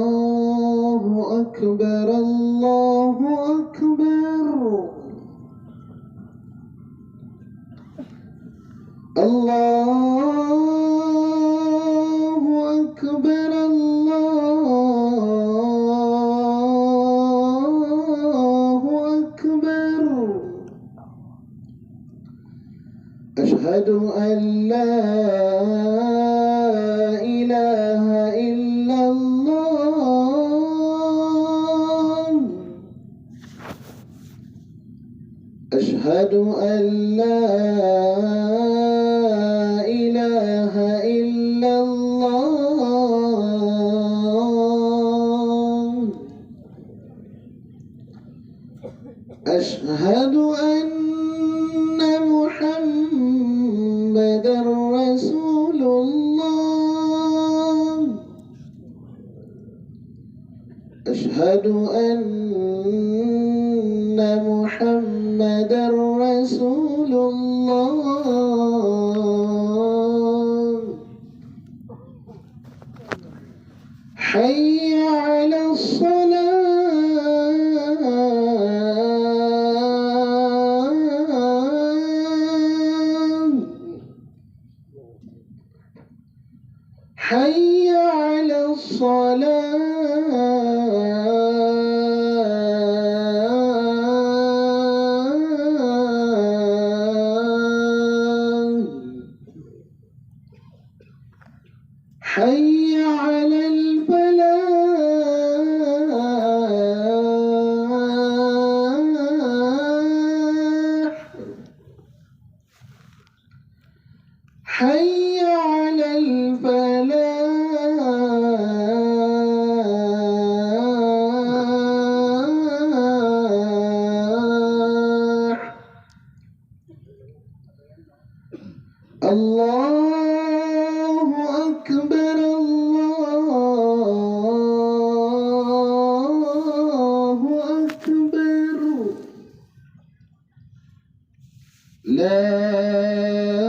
الله أكبر الله أكبر الله أكبر الله أكبر أشهد أن لا إله إلا الله أشهد أن لا إله إلا الله أشهد أن محمدًا رسول الله أشهد أن محمدًا رسول الله حي على الصلاة حي على الصلاة حي على الفلاح حي على الفلاح الله أكبر الله أكبر لا